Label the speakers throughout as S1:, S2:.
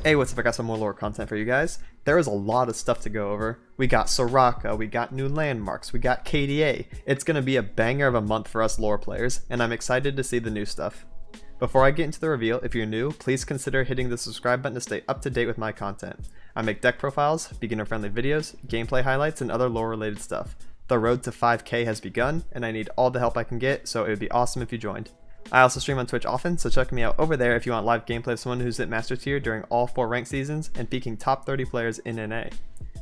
S1: Hey, what's up? I got some more lore content for you guys. There is a lot of stuff to go over. We got Soraka, we got new landmarks, we got KDA. It's going to be a banger of a month for us lore players, and I'm excited to see the new stuff. Before I get into the reveal, if you're new, please consider hitting the subscribe button to stay up to date with my content. I make deck profiles, beginner-friendly videos, gameplay highlights, and other lore-related stuff. The road to 5K has begun, and I need all the help I can get, so it would be awesome if you joined. I also stream on Twitch often, so check me out over there if you want live gameplay of someone who's hit Master Tier during all 4 ranked seasons and peaking top 30 players in NA.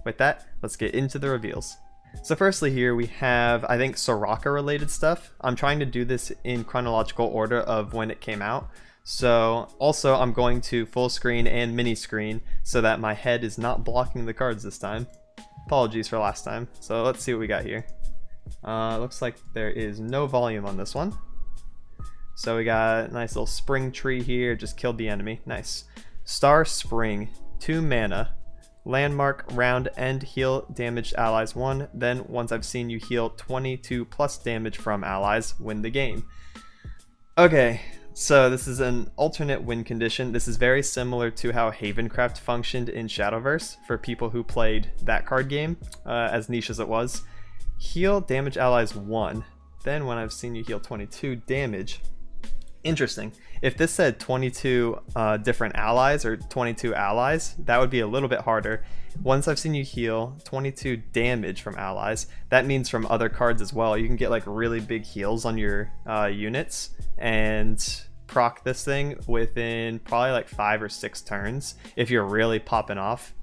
S1: With that, let's get into the reveals. So firstly here we have, I think, Soraka related stuff. I'm trying to do this in chronological order of when it came out. So also I'm going to full screen and mini screen so that my head is not blocking the cards this time. Apologies for last time. So let's see what we got here. Looks like there is no volume on this one. So we got a nice little spring tree here, just killed the enemy. Nice. Star Spring, 2 mana. Landmark, round, end, heal damaged allies 1. Then, once I've seen you heal 22 plus damage from allies, win the game. Okay, so this is an alternate win condition. This is very similar to how Havencraft functioned in Shadowverse for people who played that card game, as niche as it was. Heal damage allies 1. Then, when I've seen you heal 22 damage. Interesting. If this said 22 different allies or 22 allies, that would be a little bit harder. Once I've seen you heal 22 damage from allies, that means from other cards as well. You can get like really big heals on your units and proc this thing within probably like 5 or 6 turns if you're really popping off.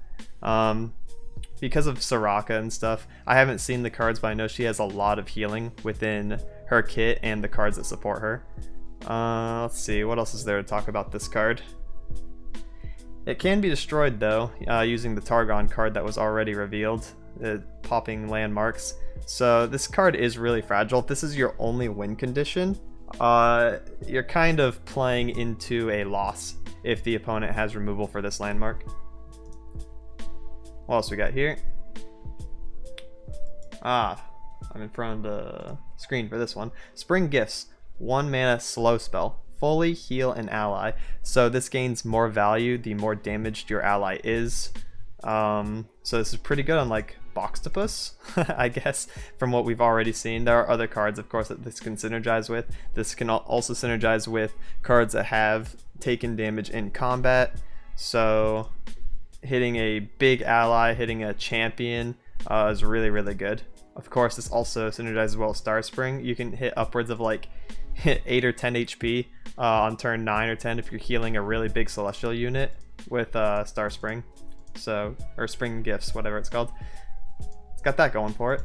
S1: Because of Soraka and stuff, I haven't seen the cards, but I know she has a lot of healing within her kit and the cards that support her. Let's see, what else is there to talk about this card? It can be destroyed though, using the Targon card that was already revealed, popping landmarks. So this card is really fragile. If this is your only win condition, you're kind of playing into a loss if the opponent has removal for this landmark. What else we got here? I'm in front of the screen for this one. Spring Gifts. 1 mana slow spell. Fully heal an ally. So this gains more value the more damaged your ally is. So this is pretty good on like Boxtopus, I guess, from what we've already seen. There are other cards, of course, that this can synergize with. This can also synergize with cards that have taken damage in combat. So hitting a big ally, hitting a champion is really, really good. Of course, this also synergizes well with Star Spring. You can hit upwards of like 8 or 10 HP on turn 9 or 10 if you're healing a really big celestial unit with Star Spring. So, or Spring Gifts, whatever it's called. It's got that going for it.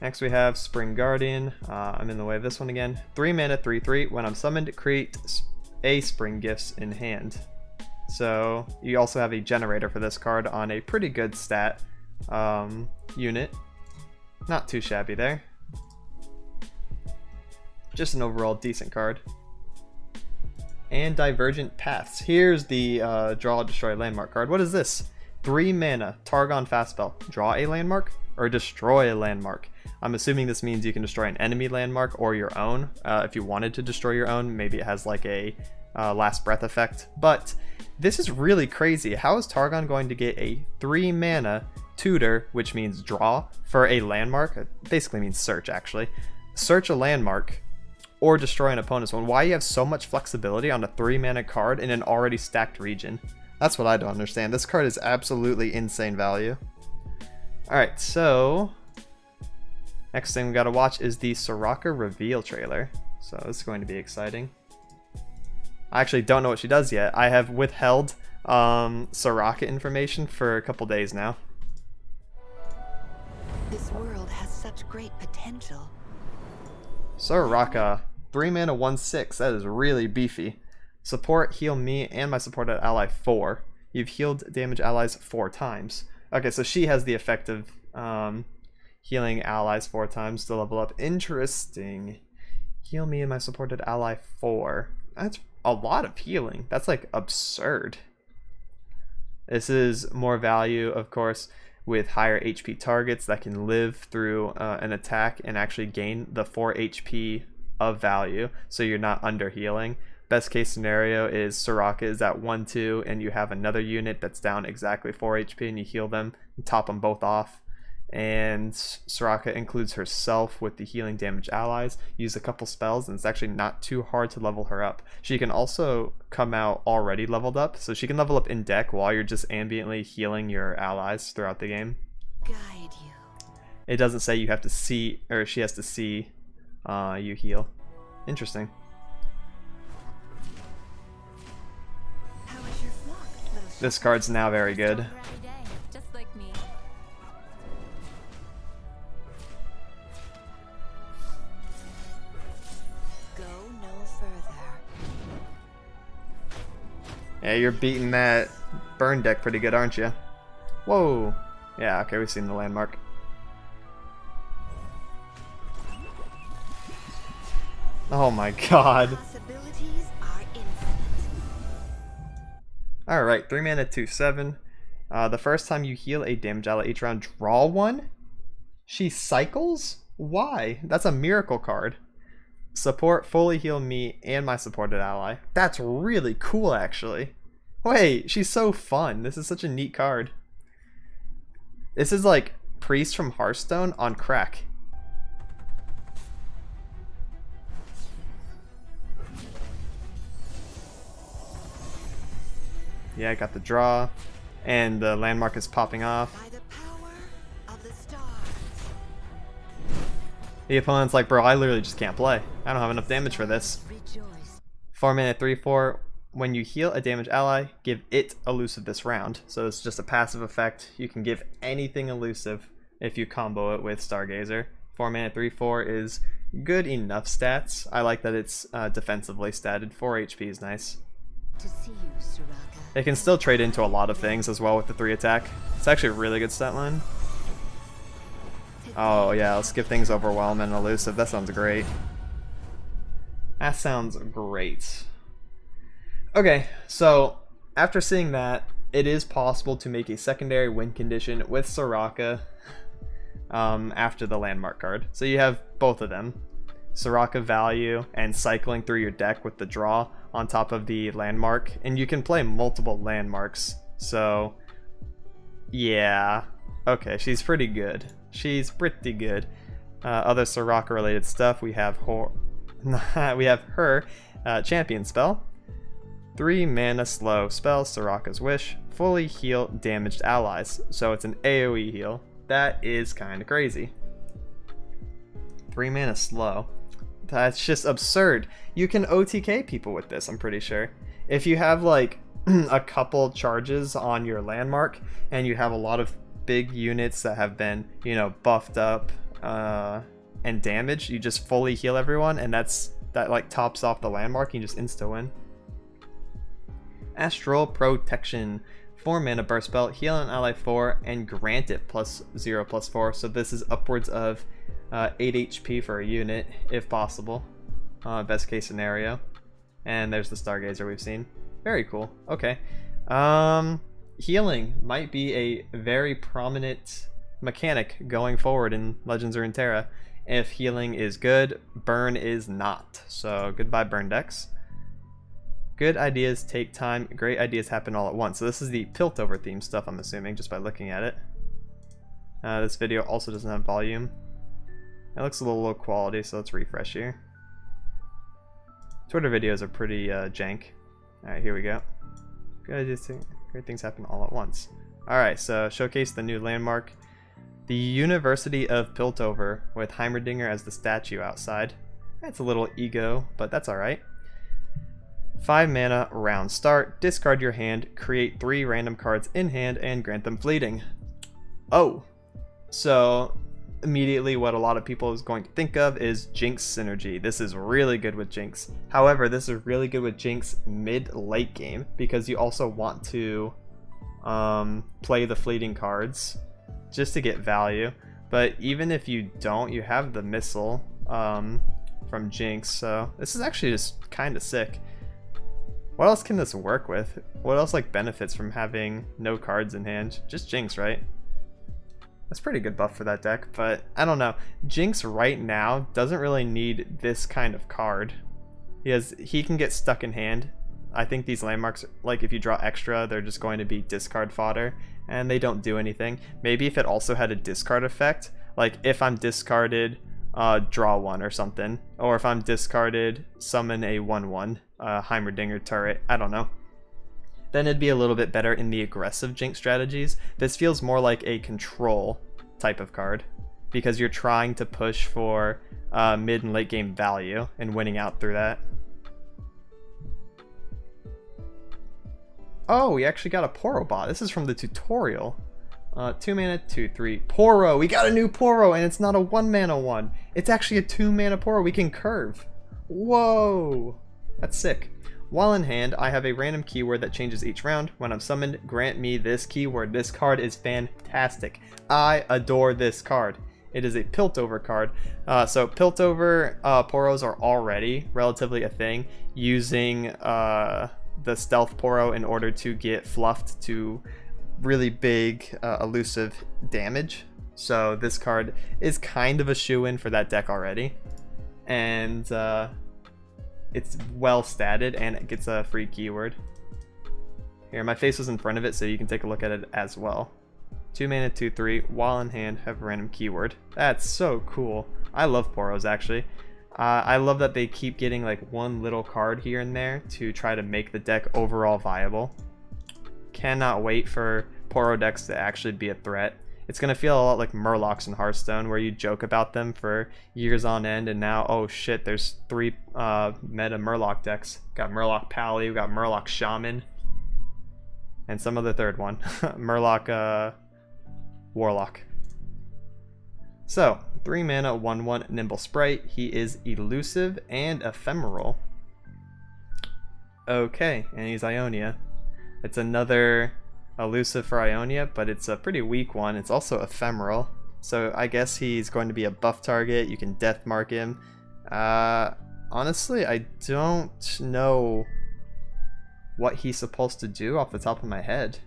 S1: Next we have Spring Guardian. I'm in the way of this one again. 3 mana, 3/3. When I'm summoned, create a Spring Gifts in hand. So you also have a generator for this card on a pretty good stat unit. Not too shabby there. Just an overall decent card. And Divergent Paths. Here's the draw destroy landmark card. What is this? 3 mana, Targon fast spell. Draw a landmark or destroy a landmark. I'm assuming this means you can destroy an enemy landmark or your own. If you wanted to destroy your own, maybe it has like a last breath effect. But this is really crazy. How is Targon going to get a 3 mana tutor, which means draw, for a landmark? It basically means search, actually. Search a landmark or destroy an opponent's one. Why you have so much flexibility on a 3 mana card in an already stacked region? That's what I don't understand. This card is absolutely insane value. Alright, so next thing we gotta watch is the Soraka reveal trailer. So this is going to be exciting. I actually don't know what she does yet. I have withheld Soraka information for a couple days now.
S2: This world has such great potential.
S1: Soraka, 3 mana, 1/6. That is really beefy. Support, heal me and my supported ally 4. You've healed damage allies 4 times. Okay, so she has the effect of healing allies 4 times to level up. Interesting. Heal me and my supported ally 4. That's a lot of healing. That's like absurd. This is more value, of course, with higher HP targets that can live through an attack and actually gain the 4 HP of value, so you're not under healing. Best case scenario is Soraka is at 1-2 and you have another unit that's down exactly 4 HP and you heal them and top them both off. And Soraka includes herself with the healing damage allies. Use a couple spells and it's actually not too hard to level her up. She can also come out already leveled up, so she can level up in deck while you're just ambiently healing your allies throughout the game.
S2: Guide you.
S1: It doesn't say you have to see, or she has to see you heal. Interesting.
S2: How is your flock, little
S1: This card's now very good.
S2: just like me. Go no further.
S1: Yeah, you're beating that burn deck pretty good, aren't you? Whoa. Yeah, okay, we've seen the landmark. Oh my god.
S2: Possibilities are infinite.
S1: Alright, 3 mana, 2/7. The first time you heal a damage ally each round, draw one? She cycles? Why? That's a miracle card. Support, fully heal me and my supported ally. That's really cool, actually. Wait, she's so fun. This is such a neat card. This is like Priest from Hearthstone on crack. Yeah, I got the draw, and the landmark is popping off.
S2: By the power of the stars.
S1: The opponent's like, bro, I literally just can't play. I don't have enough damage for this.
S2: Rejoice.
S1: 4 mana, 3/4. When you heal a damaged ally, give it elusive this round. So it's just a passive effect. You can give anything elusive if you combo it with Stargazer. 4 mana, 3/4 is good enough stats. I like that it's defensively statted. 4 HP is nice.
S2: To see you, Soraka.
S1: It can still trade into a lot of things as well with the 3 attack. It's actually a really good stat line. Oh yeah, let's give things overwhelm and elusive. That sounds great. That sounds great. Okay, so after seeing that, it is possible to make a secondary win condition with Soraka after the landmark card. So you have both of them. Soraka value and cycling through your deck with the draw on top of the landmark. And you can play multiple landmarks. So yeah, okay, she's pretty good. She's pretty good. Other Soraka related stuff, we have her champion spell. 3 mana slow spell, Soraka's Wish, fully heal damaged allies. So it's an AoE heal. That is kind of crazy. 3 mana slow. That's just absurd. You can OTK people with this, I'm pretty sure. If you have like a couple charges on your landmark and you have a lot of big units that have been, you know, buffed up and damaged, you just fully heal everyone and that like tops off the landmark, you just insta win. Astral Protection. 4 mana burst spell, heal an ally 4 and grant it +0/+4. So this is upwards of 8 HP for a unit if possible. Best case scenario. And there's the Stargazer we've seen. Very cool. Okay. Healing might be a very prominent mechanic going forward in Legends of Runeterra. If healing is good, burn is not. So goodbye burn decks. Good ideas take time, great ideas happen all at once. So this is the Piltover theme stuff, I'm assuming, just by looking at it. This video also doesn't have volume. It looks a little low quality, so let's refresh here. Twitter videos are pretty jank. Alright, here we go. Good ideas, great things happen all at once. Alright, so showcase the new landmark. The University of Piltover, with Heimerdinger as the statue outside. That's a little ego, but that's alright. 5 mana, round start, discard your hand, create 3 random cards in hand, and grant them fleeting. Oh, so immediately what a lot of people is going to think of is Jinx synergy. This is really good with Jinx. However, this is really good with Jinx mid-late game because you also want to play the fleeting cards just to get value. But even if you don't, you have the missile from Jinx, so this is actually just kind of sick. What else can this work with? What else like benefits from having no cards in hand? Just Jinx, right? That's pretty good buff for that deck, but I don't know. Jinx right now doesn't really need this kind of card. He can get stuck in hand. I think these landmarks, like if you draw extra, they're just going to be discard fodder, and they don't do anything. Maybe if it also had a discard effect, like if I'm discarded, draw one or something, or if I'm discarded, summon a 1/1 Heimerdinger turret. I don't know. Then it'd be a little bit better in the aggressive Jinx strategies. This feels more like a control type of card, because you're trying to push for mid and late game value and winning out through that. Oh, we actually got a Poro bot. This is from the tutorial. 2 mana, 2/3. Poro! We got a new Poro, and it's not a 1 mana one. It's actually a 2 mana Poro. We can curve. Whoa! That's sick. While in hand, I have a random keyword that changes each round. When I'm summoned, grant me this keyword. This card is fantastic. I adore this card. It is a Piltover card. So Piltover Poros are already relatively a thing, using the Stealth Poro in order to get fluffed to really big elusive damage. So this card is kind of a shoe-in for that deck already. And it's well statted, and it gets a free keyword. Here, my face was in front of it, so you can take a look at it as well. 2 mana, 2/3, while in hand, have a random keyword. That's so cool. I love Poros, actually. I love that they keep getting like one little card here and there to try to make the deck overall viable. Cannot wait for Poro decks to actually be a threat. It's going to feel a lot like Murlocs in Hearthstone, where you joke about them for years on end, and now, oh shit, there's 3 meta Murloc decks. Got Murloc Pally, we got Murloc Shaman, and some other third one. Murloc Warlock. So, 3 mana, 1/1 Nimble Sprite. He is elusive and ephemeral. Okay, and he's Ionia. It's another elusive for Ionia, but it's a pretty weak one. It's also ephemeral, so I guess he's going to be a buff target. You can death mark him. Honestly, I don't know what he's supposed to do off the top of my head.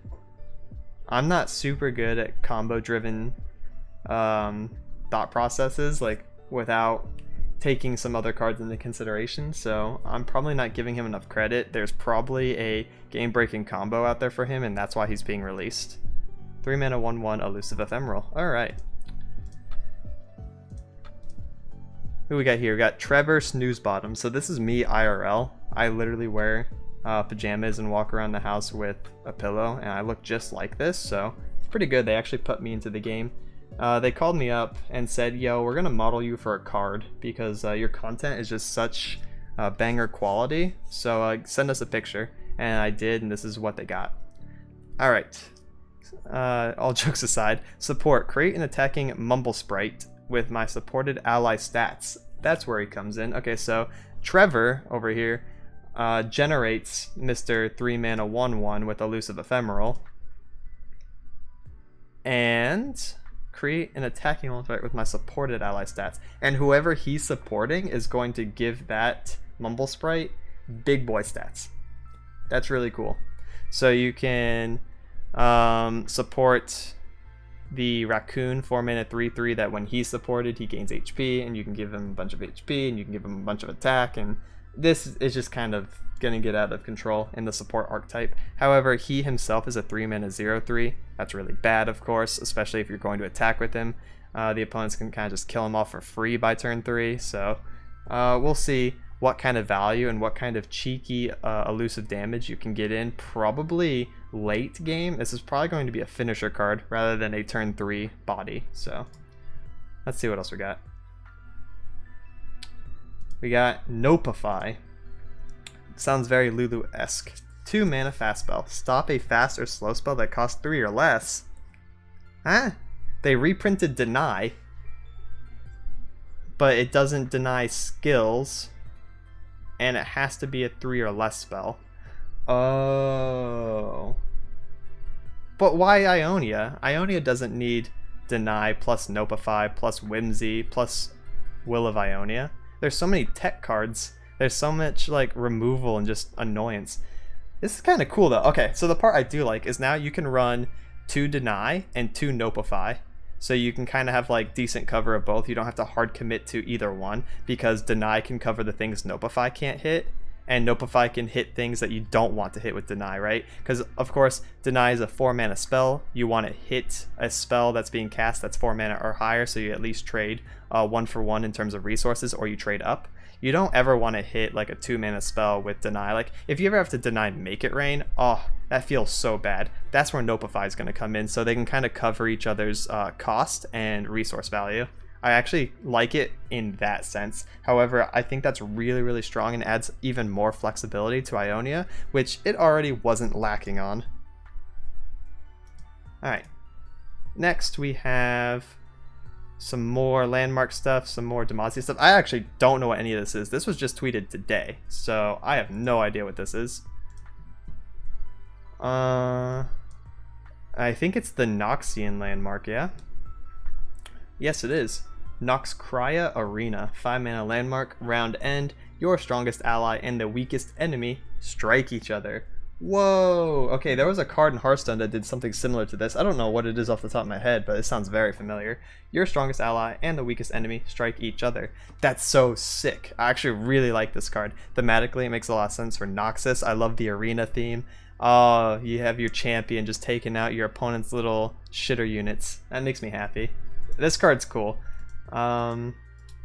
S1: I'm not super good at combo driven thought processes, like without taking some other cards into consideration, so I'm probably not giving him enough credit. There's probably a game-breaking combo out there for him, and that's why he's being released. 3 mana, 1/1 elusive ephemeral. Alright. Who we got here? We got Trevor Snoozebottom. So this is me IRL. I literally wear pajamas and walk around the house with a pillow, and I look just like this, so it's pretty good. They actually put me into the game. They called me up and said, yo, we're gonna model you for a card because your content is just such banger quality, so send us a picture. And I did, and this is what they got. Alright, all jokes aside, support. Create an attacking Mumble Sprite with my supported ally stats. That's where he comes in. Okay, so Trevor over here generates Mr. 3 mana 1/1 with elusive ephemeral, and create an attacking Mumble Sprite with my supported ally stats. And whoever he's supporting is going to give that Mumble Sprite big boy stats. That's really cool. So you can support the raccoon 4 mana 3/3 that when he's supported he gains HP, and you can give him a bunch of HP, and you can give him a bunch of attack, and this is just kind of gonna get out of control in the support archetype. However, he himself is a 3 mana 0/3. That's really bad, of course, especially if you're going to attack with him. The opponents can kind of just kill him off for free by turn 3, so we'll see what kind of value and what kind of cheeky elusive damage you can get in. Probably late game. This is probably going to be a finisher card rather than a turn 3 body, so let's see what else we got. We got Nopify. Sounds very Lulu-esque. 2 mana fast spell. Stop a fast or slow spell that costs 3 or less. Huh? They reprinted Deny, but it doesn't deny skills, and it has to be a 3 or less spell. Oh. But why Ionia? Ionia doesn't need Deny plus Nopify plus Whimsy plus Will of Ionia. There's so many tech cards. There's so much like removal and just annoyance. This is kind of cool though. Okay, so the part I do like is now you can run 2 Deny and 2 Nopify. so you can kind of have like decent cover of both. You don't have to hard commit to either one, because Deny can cover the things Nopify can't hit, and Nopify can hit things that you don't want to hit with Deny, right? Because of course Deny is a 4 mana spell. You want to hit a spell that's being cast that's 4 mana or higher, so you at least trade 1 for 1 in terms of resources, or you trade up. You don't ever want to hit like a 2 mana spell with Deny. Like if you ever have to deny Make It Rain, oh, that feels so bad. That's where Nopify is going to come in, so they can kind of cover each other's cost and resource value. I actually like it in that sense. However, I think that's really, really strong and adds even more flexibility to Ionia, which it already wasn't lacking on. Alright, next we have some more landmark stuff, some more Demacia stuff. I actually don't know what any of this is. This was just tweeted today, so I have no idea what this is. I think it's the Noxian landmark, yeah? Yes, it is. Noxcria Arena, 5 mana landmark, round end, your strongest ally and the weakest enemy strike each other. Whoa! Okay, there was a card in Hearthstone that did something similar to this. I don't know what it is off the top of my head, but it sounds very familiar. Your strongest ally and the weakest enemy strike each other. That's so sick. I actually really like this card. Thematically, it makes a lot of sense for Noxus. I love the arena theme. Oh, you have your champion just taking out your opponent's little shitter units. That makes me happy. This card's cool. It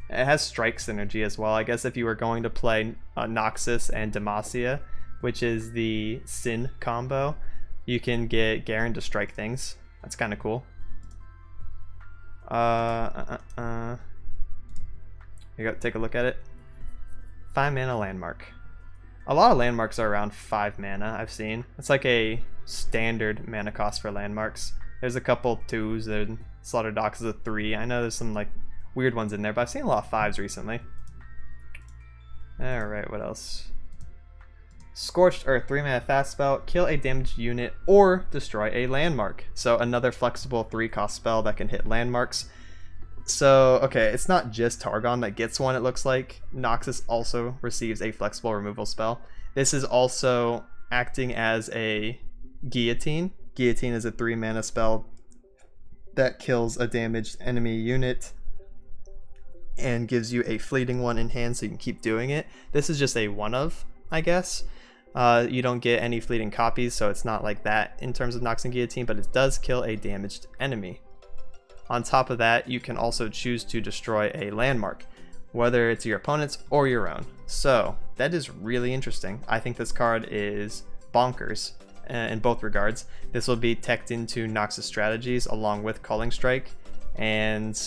S1: has strike synergy as well. I guess if you were going to play Noxus and Demacia, which is the Sin combo, you can get Garen to strike things. That's kind of cool. Here you go, take a look at it. 5 mana landmark. A lot of landmarks are around 5 mana, I've seen. It's like a standard mana cost for landmarks. There's a couple 2s, and Slaughter Docks is a 3. I know there's some like weird ones in there, but I've seen a lot of 5s recently. Alright, what else? Scorched Earth, 3 mana fast spell, kill a damaged unit or destroy a landmark. So another flexible 3-cost spell that can hit landmarks. So, okay, it's not just Targon that gets one, it looks like. Noxus also receives a flexible removal spell. This is also acting as a Guillotine. Guillotine is a 3 mana spell that kills a damaged enemy unit and gives you a fleeting one in hand so you can keep doing it. This is just a one of, I guess. You don't get any fleeting copies, so it's not like that in terms of Nox and Guillotine, but it does kill a damaged enemy. On top of that, you can also choose to destroy a landmark, whether it's your opponent's or your own. So that is really interesting. I think this card is bonkers in both regards. This will be teched into Noxus strategies along with Culling Strike, and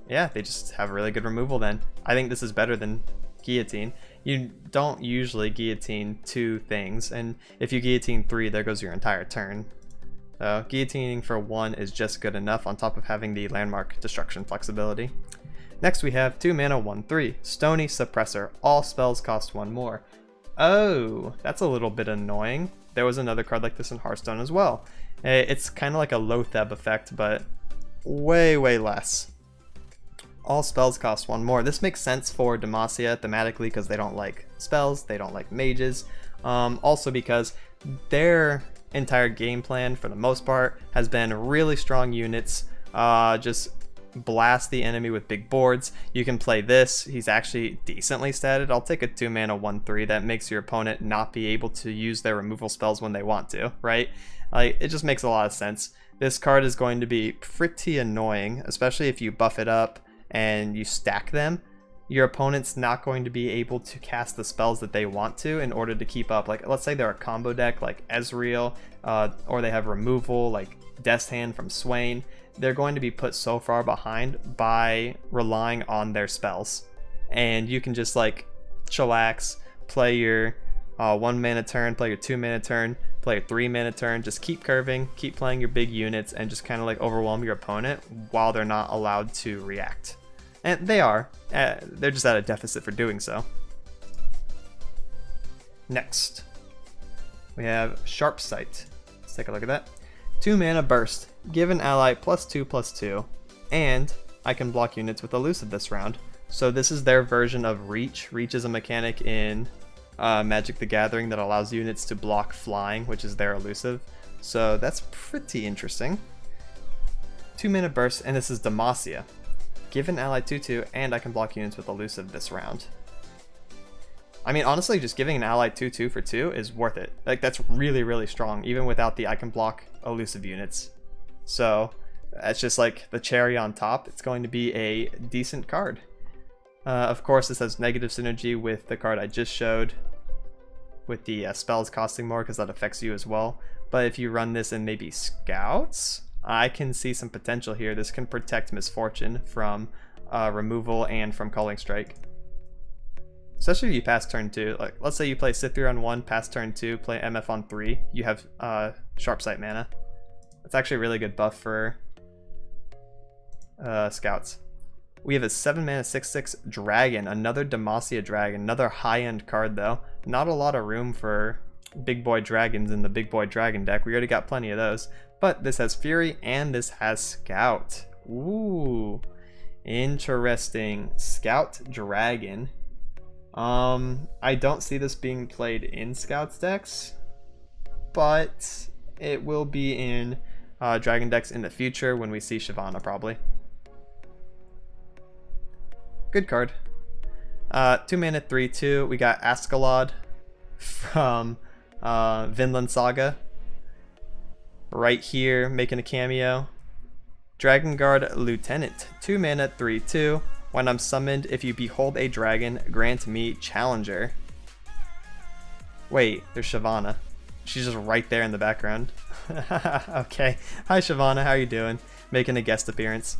S1: yeah, they just have really good removal then. I think this is better than Guillotine. You don't usually guillotine 2 things, and if you guillotine 3, there goes your entire turn. So guillotining for 1 is just good enough on top of having the landmark destruction flexibility. Next we have 2 mana 1/3, Stony Suppressor. All spells cost 1 more. Oh, that's a little bit annoying. There was another card like this in Hearthstone as well. It's kind of like a Lotheb effect, but way less. All spells cost 1 more. This makes sense for Demacia thematically because they don't like spells, they don't like mages. Also because their entire game plan for the most part has been really strong units, just blast the enemy with big boards. You can play this. He's actually decently statted. I'll take a 2 mana 1/3 that makes your opponent not be able to use their removal spells when they want to, right? Like, it just makes a lot of sense. This card is going to be pretty annoying, especially if you buff it up and you stack them. Your opponent's not going to be able to cast the spells that they want to in order to keep up. Like, let's say they're a combo deck like Ezreal, or they have removal like Death's Hand from Swain. They're going to be put so far behind by relying on their spells. And you can just like chillax, play your 1 mana turn, play your 2 mana turn, play your 3 mana turn, just keep curving, keep playing your big units, and just kind of like overwhelm your opponent while they're not allowed to react. And they are. They're just at a deficit for doing so. Next, we have Sharp Sight. Let's take a look at that. 2 mana burst. Give an ally +2/+2. And I can block units with Elusive this round. So this is their version of Reach. Reach is a mechanic in Magic the Gathering that allows units to block flying, which is their Elusive. So that's pretty interesting. 2-mana burst, and this is Demacia. Give an ally 2/2, and I can block units with elusive this round. I mean, honestly, just giving an ally 2/2 for 2 is worth it. Like, that's really, really strong, even without the I can block elusive units. So, that's just like the cherry on top. It's going to be a decent card. Of course, this has negative synergy with the card I just showed, with the spells costing more, because that affects you as well. But if you run this in maybe Scouts, I can see some potential here. This can protect Misfortune from removal and from Calling Strike. Especially if you pass turn 2. Like, let's say you play Sithir on 1, pass turn 2, play MF on 3. You have Sharp Sight mana. That's actually a really good buff for Scouts. We have a 7-mana 6/6 Dragon, another Demacia Dragon, another high-end card though. Not a lot of room for big boy dragons in the big boy dragon deck. We already got plenty of those. But this has Fury and this has Scout. Ooh, interesting. Scout Dragon. I don't see this being played in Scouts decks, but it will be in Dragon decks in the future when we see Shyvana probably. Good card. 2-mana 3/2. We got Ascalon from Vinland Saga right here making a cameo. Dragon Guard Lieutenant. 2-mana 3/2. When I'm summoned, if you behold a dragon, grant me Challenger. Wait, there's Shyvana. She's just right there in the background. Okay. Hi Shyvana, how are you doing? Making a guest appearance.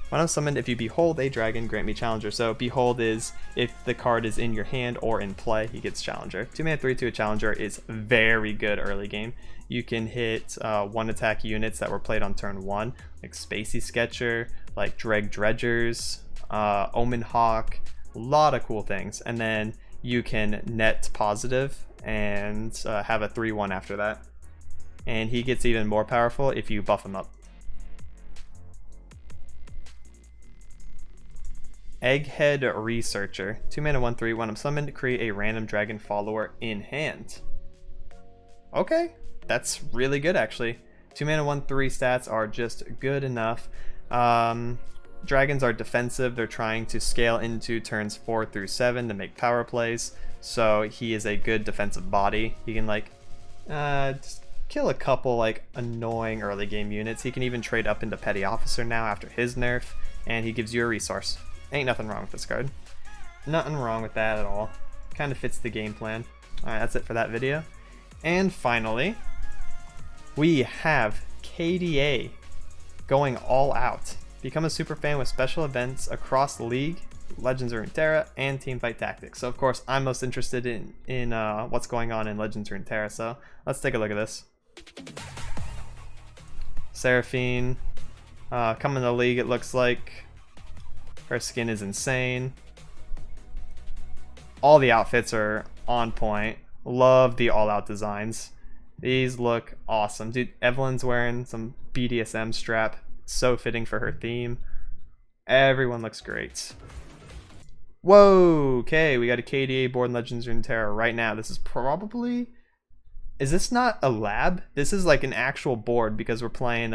S1: When I'm summoned, if you behold a dragon, grant me Challenger. So behold is if the card is in your hand or in play, he gets Challenger. 2-mana 3/2 a Challenger is very good early game. You can hit 1-attack units that were played on turn 1, like Spacey Sketcher, like Dreg Dredgers, Omen Hawk, a lot of cool things. And then you can net positive and have a 3/1 after that. And he gets even more powerful if you buff him up. Egghead Researcher. 2-mana 1/3. When I'm summoned, create a random dragon follower in hand. Okay, that's really good actually. 2-mana 1/3 stats are just good enough. Dragons are defensive. They're trying to scale into turns 4 through 7 to make power plays. So he is a good defensive body. He can like just kill a couple like annoying early game units. He can even trade up into Petty Officer now after his nerf, and he gives you a resource. Ain't nothing wrong with this card. Nothing wrong with that at all. Kind of fits the game plan. Alright, that's it for that video. And finally, we have KDA going all out. Become a super fan with special events across the league, Legends of Runeterra, and Teamfight Tactics. So of course, I'm most interested in what's going on in Legends of Runeterra, so let's take a look at this. Seraphine, coming to the league, it looks like. Her skin is insane. All the outfits are on point. Love the all-out designs. These look awesome. Dude, Evelyn's wearing some BDSM strap. So fitting for her theme. Everyone looks great. Whoa, okay, we got a KDA board in Legends of Runeterra right now. This is probably... Is this not a lab? This is like an actual board because we're playing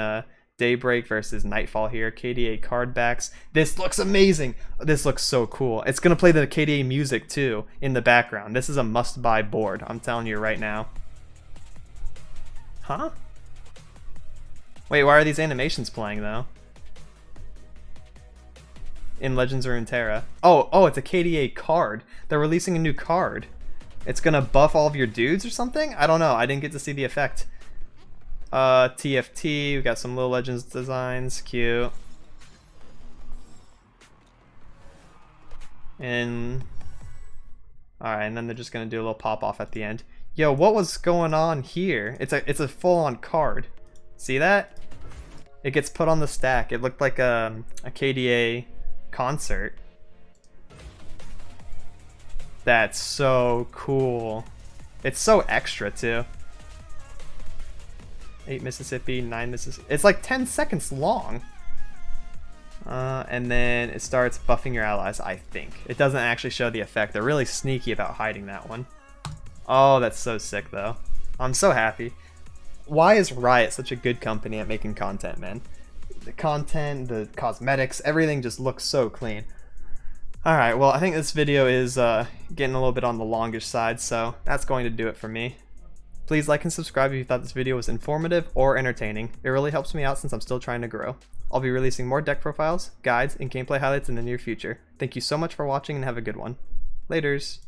S1: Daybreak versus Nightfall here. KDA card backs. This looks amazing. This looks so cool. It's going to play the KDA music too in the background. This is a must-buy board. I'm telling you right now. Huh? Wait, why are these animations playing though? In Legends of Runeterra. Oh, it's a KDA card. They're releasing a new card. It's gonna buff all of your dudes or something? I don't know. I didn't get to see the effect. TFT. We got some Little Legends designs. Cute. And alright, and then they're just gonna do a little pop off at the end. Yo, what was going on here? It's a full-on card. See that? It gets put on the stack. It looked like a KDA concert. That's so cool. It's so extra too. 8 Mississippi, 9 Mississippi. It's like 10 seconds long. And then it starts buffing your allies, I think. It doesn't actually show the effect. They're really sneaky about hiding that one. Oh, that's so sick though. I'm so happy. Why is Riot such a good company at making content, man? the content, the cosmetics, everything just looks so clean. Alright, well I think this video is getting a little bit on the longish side, so that's going to do it for me. Please like and subscribe if you thought this video was informative or entertaining. It really helps me out since I'm still trying to grow. I'll be releasing more deck profiles, guides, and gameplay highlights in the near future. Thank you so much for watching and have a good one. Laters!